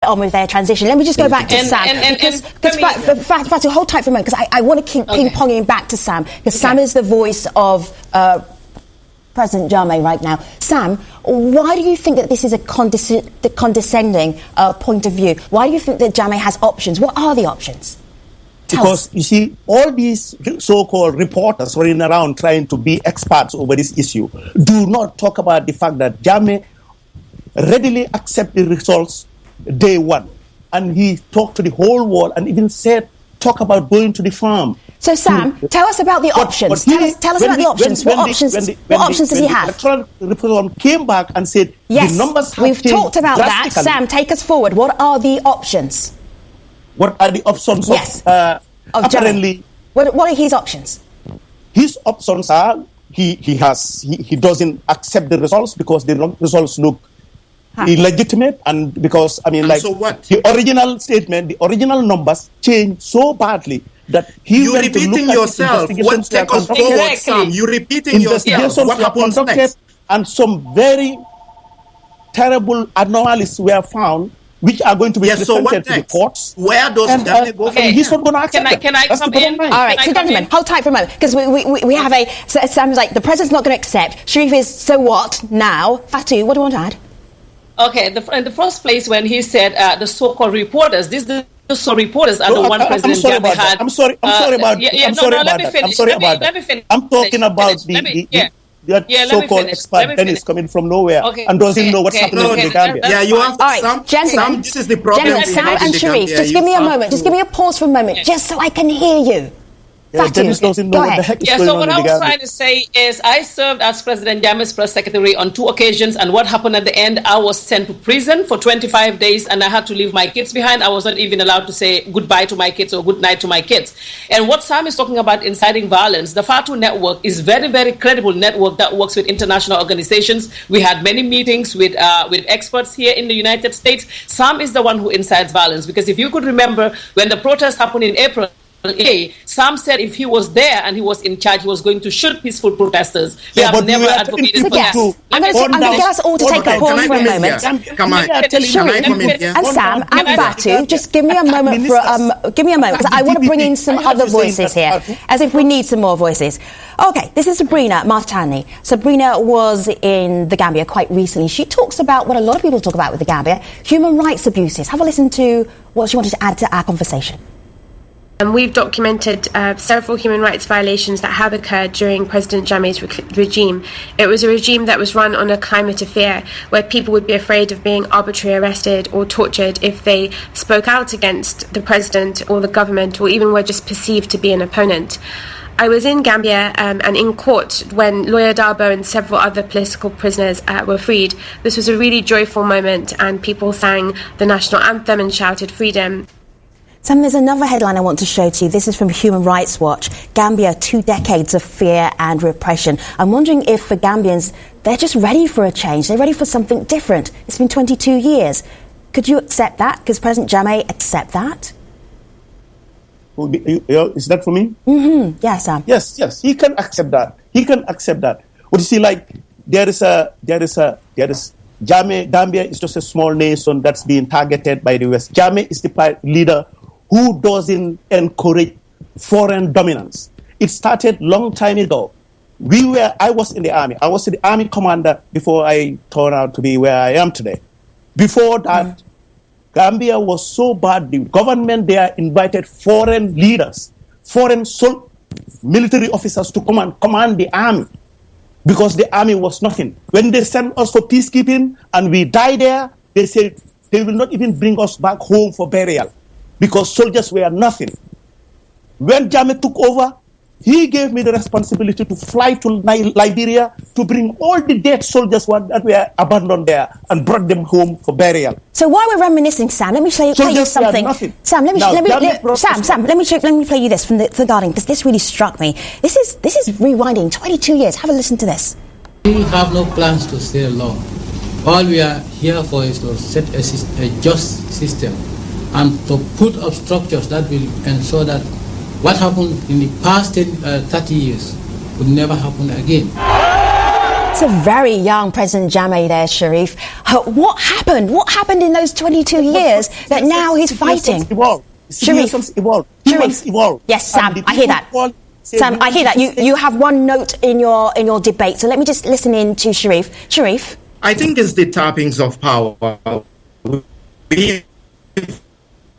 on with their transition. Let me just go back to Sam. Because Fatu, hold tight for a moment, because I want to keep ping-ponging back to Sam, because Sam is the voice of President Jammeh right now. Sam, why do you think that this is a condescending point of view? Why do you think that Jammeh has options? What are the options? Because, you see, all these so-called reporters running around trying to be experts over this issue do not talk about the fact that Jammeh readily accept the results day one. And he talked to the whole world and even talk about going to the farm. So, Sam, tell us about the options. Tell us about the options. What options does he have? The electoral reform came back and said, yes, the numbers have we've talked about that. Sam, take us forward. What are the options? What are the options of apparently? What are his options? His options are he doesn't accept the results because the results look illegitimate, and because the original statement, the original numbers changed so badly that you're repeating yourself. What take us forward, Sam? You're repeating yourself. What happens next? And some very terrible anomalies were found, which are going to be presented to the courts. Where does Jammeh go from? He's not going to accept Can I come in? All right, so gentlemen, hold tight for a moment, because we have Sam's like, the president's not going to accept. Sharif is, so what now? Fatu, what do you want to add? Okay, in the first place, when he said the so-called reporters, the reporters are the one President Jammeh had. I'm sorry about that. Let me finish. I'm talking about the so-called expert Dennis coming from nowhere and doesn't know what's happening in the Gambia. Yeah, you have Sam, this is the problem. Sam and Sharif, just give me a moment. Just give me a pause for a moment, just so I can hear you. Dennis doesn't know what the heck is going so on what in I the was Gambia. trying to say is I served as President Jammeh's press secretary on 2 occasions, and what happened at the end, I was sent to prison for 25 days and I had to leave my kids behind. I was not even allowed to say goodbye to my kids or good night to my kids. And what Sam is talking about, inciting violence, the FATU network is very, very credible network that works with international organizations. We had many meetings with experts here in the United States. Sam is the one who incites violence, because if you could remember when the protest happened in April, Sam said if he was there and he was in charge, he was going to shoot peaceful protesters. We have never advocated for that. I'm going to get us all to take a pause for a moment. And Sam and Fatu, just give me a moment because I want to bring in some other voices here, as if we need some more voices. Okay, this is Sabrina Martani. Sabrina was in the Gambia quite recently. She talks about what a lot of people talk about with the Gambia, human rights abuses. Have a listen to what she wanted to add to our conversation. And we've documented several human rights violations that have occurred during President Jammeh's regime. It was a regime that was run on a climate of fear, where people would be afraid of being arbitrarily arrested or tortured if they spoke out against the president or the government, or even were just perceived to be an opponent. I was in Gambia and in court when Lawyer Darbo and several other political prisoners were freed. This was a really joyful moment, and people sang the national anthem and shouted freedom. Sam, there's another headline I want to show to you. This is from Human Rights Watch. Gambia, 2 decades of fear and repression. I'm wondering if for Gambians, they're just ready for a change. They're ready for something different. It's been 22 years. Could you accept that? Does President Jammeh accept that? Is that for me? Mm-hmm. Yeah, Sam. Yes. He can accept that. But you see, like, Gambia is just a small nation that's being targeted by the West. Jammeh is the leader who doesn't encourage foreign dominance. It started long time ago. I was in the army. I was the army commander before I turned out to be where I am today. Before that, Gambia was so bad, the government there invited foreign leaders, foreign military officers to come and command the army, because the army was nothing. When they sent us for peacekeeping and we died there, they said they will not even bring us back home for burial, because soldiers were nothing. When Jammeh took over, he gave me the responsibility to fly to Liberia to bring all the dead soldiers that were abandoned there and brought them home for burial. So while we're reminiscing, Sam, let me play you something. Sam, let me play you this from the Guardian, because this really struck me. This is rewinding 22 years. Have a listen to this. We have no plans to stay long. All we are here for is to set a just system and to put up structures that will ensure that what happened in the past 30 years would never happen again. That's a very young President Jammeh there, Sharif. What happened? What happened in those 22 years that now he's fighting? Sharif. Evolve. Yes, Sam, I hear that. Sam, I hear that. You have one note in your debate, so let me just listen in to Sharif. Sharif? I think it's the tappings of power. We've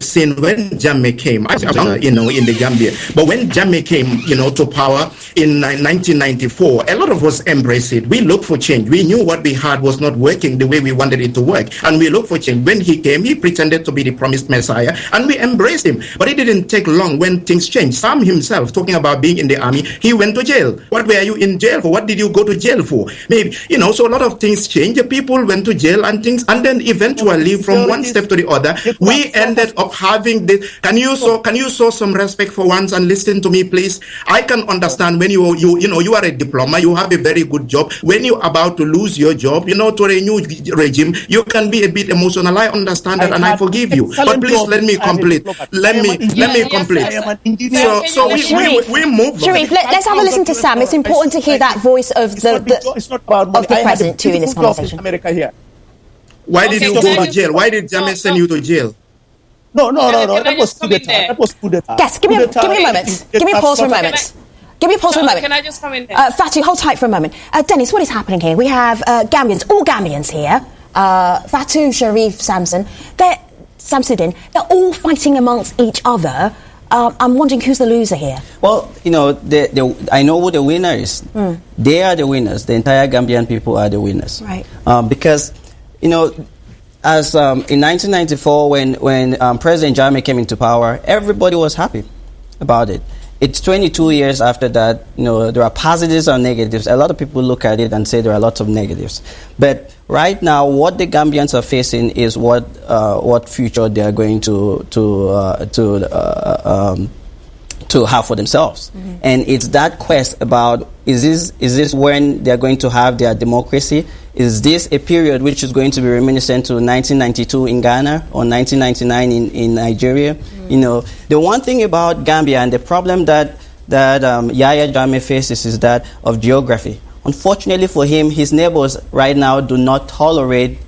seen when Jammeh came, in the Gambia. But when Jammeh came, to power in 1994, a lot of us embraced it. We looked for change. We knew what we had was not working the way we wanted it to work. And we looked for change. When he came, he pretended to be the promised Messiah, and we embraced him. But it didn't take long when things changed. Sam himself, talking about being in the army, he went to jail. What were you in jail for? What did you go to jail for? Maybe, so a lot of things changed. People went to jail and things, and then eventually, from one step to the other, we ended up having this. Can you show some respect for once and listen to me, please? I can understand when you are a diploma, you have a very good job. When you're about to lose your job, to a new regime, you can be a bit emotional. I understand that, and I forgive you. But please let me complete. Let me complete. So we move. Sharif, let's have a listen to Sam. It's important to hear that voice of the president too in this conversation. Why did you go to jail? Why did Jammeh send you to jail? No. That was coup d'etat. Yes, give me a moment. Give me a pause for a moment. Can I just come in there? Fatu, hold tight for a moment. Dennis, what is happening here? We have Gambians, all Gambians here. Fatu, Sharif, Samsudin, they're all fighting amongst each other. I'm wondering who's the loser here. Well, I know who the winner is. They are the winners. The entire Gambian people are the winners. Right. Because, as in 1994, when President Jammeh came into power, everybody was happy about it. It's 22 years after that. There are positives and negatives. A lot of people look at it and say there are lots of negatives. But right now, what the Gambians are facing is what future they are going to have for themselves. And it's that quest about, is this when they're going to have their democracy? Is this a period which is going to be reminiscent to 1992 in Ghana or 1999 in Nigeria? The one thing about Gambia and the problem that Yahya Jammeh faces is that of geography. Unfortunately for him, his neighbors right now do not tolerate,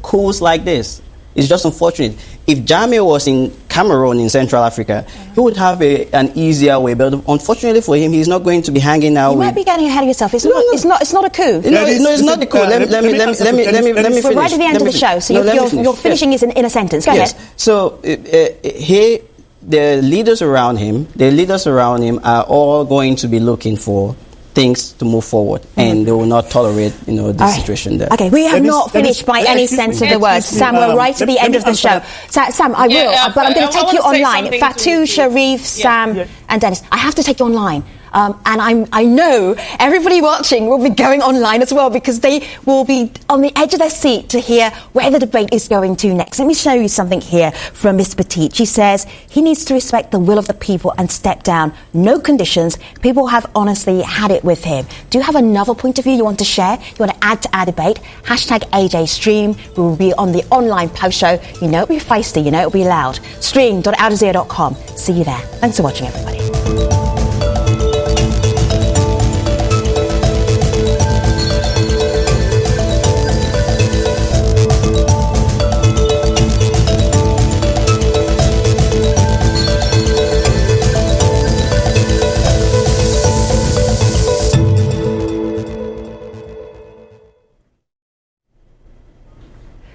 coups like this. It's just unfortunate. If Jammeh was in Cameroon in Central Africa, he would have an easier way. But unfortunately for him, he's not going to be hanging out. You might be getting ahead of yourself. It's not a coup. No, it's not a coup. Let me finish. We're right at the end of the show, so you're finishing is in a sentence. Go ahead. So the leaders around him are all going to be looking for things to move forward, and they will not tolerate, this situation there. Okay, we have not finished by any sense of the word. Sam, we're right at the end of the show. Sam, I will, but I'm going to take you online. Fatu, Sharif, Sam, and Dennis. I have to take you online. And I know everybody watching will be going online as well, because they will be on the edge of their seat to hear where the debate is going to next. Let me show you something here from Miss Petite. She says he needs to respect the will of the people and step down. No conditions. People have honestly had it with him. Do you have another point of view you want to share? You want to add to our debate? Hashtag AJStream. We will be on the online post show. It'll be feisty. It'll be loud. Stream.aljazeera.com. See you there. Thanks for watching, everybody.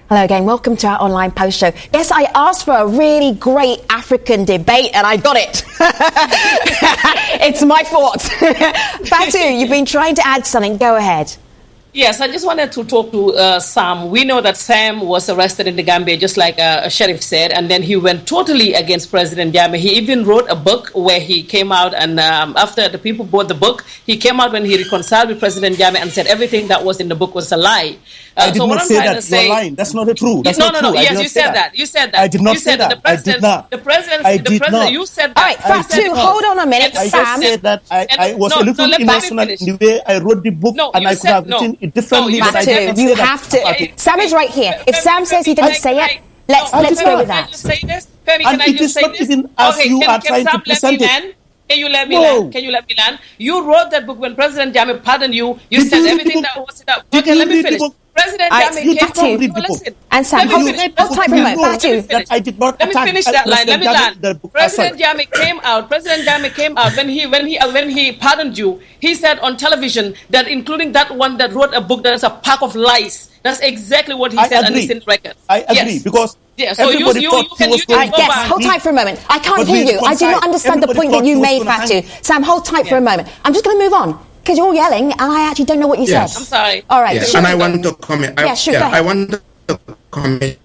Hello again, welcome to our online post show. Yes, I asked for a really great African debate and I got it. It's my fault. Fatu, you've been trying to add something, go ahead. Yes, I just wanted to talk to Sam. We know that Sam was arrested in the Gambia, just like Sheriff said, and then he went totally against President Jammeh. He even wrote a book where he came out, and after the people bought the book, he came out when he reconciled with President Jammeh and said everything that was in the book was a lie. I did not say that. You're lying. That's not true. No. Yes, you said that. You said that. I did not say that. I did not. The president. You said that. All right, Fatu, hold on a minute. I just said that I was a little emotional in the way I wrote the book, and I could have written it differently. But I didn't say that. You have to. Sam is right here. If Sam says he didn't say it, let's go with that. And it is not even as you are trying to present it. Can you let me land? Can you let me land? You wrote that book when President Jammeh pardoned you. You said everything that was it up. Okay, let me finish. President Jammeh came from listen. And Sam, hold tight for a moment. I did not. Let me finish that line. Let me land. President Jammeh came out. President Jammeh came out when he pardoned you. He said on television that, including that one that wrote a book that is a pack of lies. That's exactly what he said, and it's in record. I agree because. Yeah, so you can go back. Hold tight for a moment. I can't hear you. I do not understand the point that you made, Fatu. Sam, hold tight for a moment. I'm just going to move on because you're all yelling and I actually don't know what you said. I'm sorry. All right. And I want to comment. I want to comment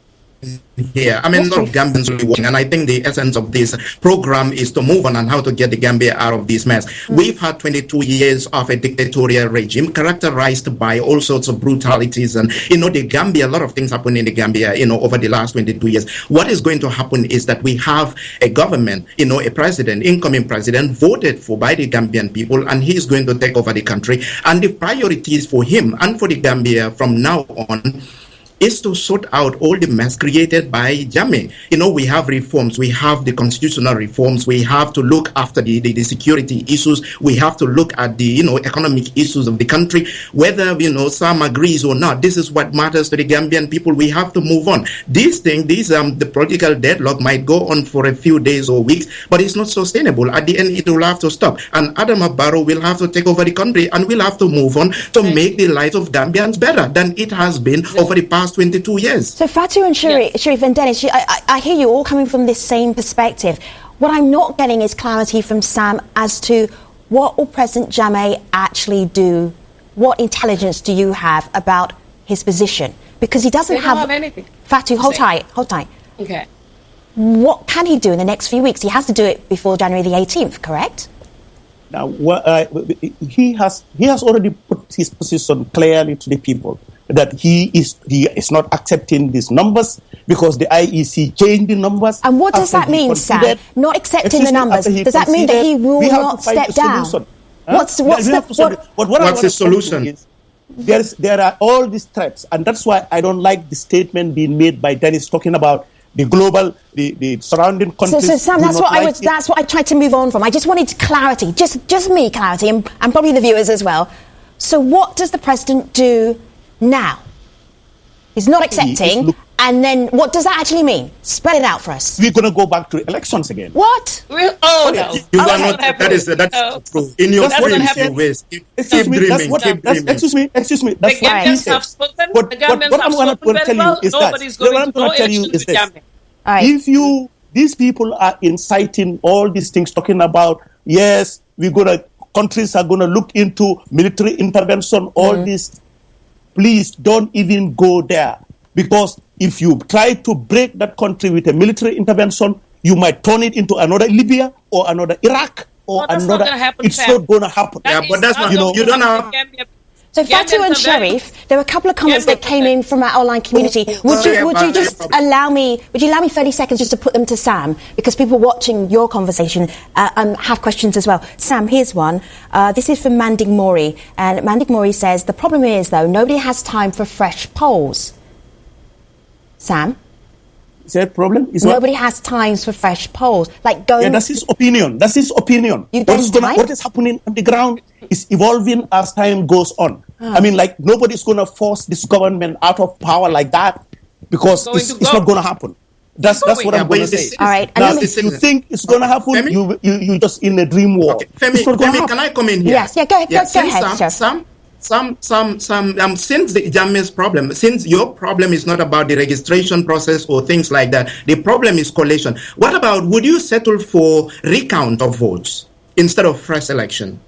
here. I mean, a lot of Gambians will be watching, and I think the essence of this program is to move on how to get the Gambia out of this mess. We've had 22 years of a dictatorial regime characterized by all sorts of brutalities, and the Gambia, a lot of things happen in the Gambia, over the last 22 years. What is going to happen is that we have a government, a president, incoming president, voted for by the Gambian people, and he's going to take over the country. And the priorities for him and for the Gambia from now on is to sort out all the mess created by Jammeh. We have reforms, we have the constitutional reforms, we have to look after the security issues, we have to look at the, economic issues of the country, whether, some agrees or not. This is what matters to the Gambian people. We have to move on. The political deadlock might go on for a few days or weeks, but it's not sustainable. At the end, it will have to stop. And Adama Barrow will have to take over the country, and we'll have to move on to make the lives of Gambians better than it has been over the past 22 years. So Fatu and Sharif and Dennis, I hear you all coming from this same perspective. What I'm not getting is clarity from Sam as to what will President Jammeh actually do? What intelligence do you have about his position? Because he doesn't have anything. Fatu, hold tight. Okay. What can he do in the next few weeks? He has to do it before January the 18th, correct? Now, he has already put his position clearly to the people that he is not accepting these numbers because the IEC changed the numbers. And what does that mean, Sam? Not accepting the numbers. Does that mean that he will not step down? What's the solution? There are all these threats, and that's why I don't like the statement being made by Dennis talking about the global, the surrounding countries. So Sam, that's what I tried to move on from. I just wanted clarity, just me clarity, and probably the viewers as well. So what does the president do now? He's not accepting, and then what does that actually mean? Spread it out for us. We're going to go back to elections again. What? No. That's true. In your dreams, you waste. Excuse me. That's what I'm going to tell you is this. Right. If these people are inciting all these things, talking about, yes, countries are going to look into military intervention, all this, please don't even go there. Because if you try to break that country with a military intervention, you might turn it into another Libya or another Iraq or another. It's not going to happen. But that's not. You don't have. So Fatu and Sharif, there were a couple of comments that came in from our online community. Would you just allow me 30 seconds just to put them to Sam? Because people watching your conversation have questions as well. Sam, here's one. This is from Mandig Mori. And Mandig Mori says, the problem is, though, nobody has time for fresh polls. Sam? Is that problem? Nobody has times for fresh polls. That's his opinion. What is happening on the ground is evolving as time goes on. I mean, nobody's going to force this government out of power like that because it's not going to happen. That's what I'm going to say. All right. Now, if you think it's going to happen, you just in a dream world. Okay. Femi, can I come in here? Yes. Go ahead. Sam, since the Jammeh's problem, since your problem is not about the registration process or things like that, the problem is collation. What about, would you settle for recount of votes instead of fresh election?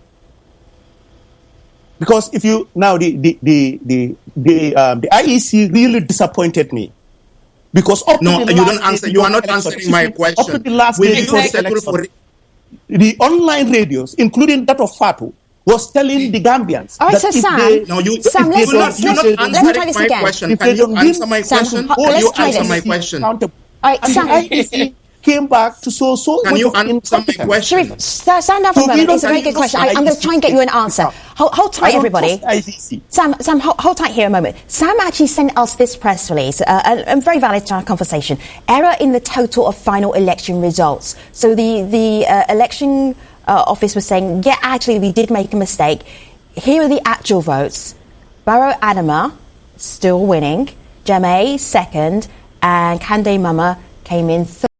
Because if you now the IEC really disappointed me. Because you don't answer. You are not answering my question. Up to the last day before the election, the online radios, including that of Fatu, was telling the Gambians. All right, so Sam, you're not answering my question. Can you answer my question? You answer my question. All right, Sam. IEC came back to Can you answer my question? Sharif, stand down for a moment. It's a very good question. I'm going to try and get you an answer. Hold tight, everybody. Sam, hold tight here a moment. Sam actually sent us this press release, and very valid to our conversation. Error in the total of final election results. So the election office was saying, yeah, actually, we did make a mistake. Here are the actual votes. Barrow Adama still winning. Jammeh second. And Kande Mama came in third.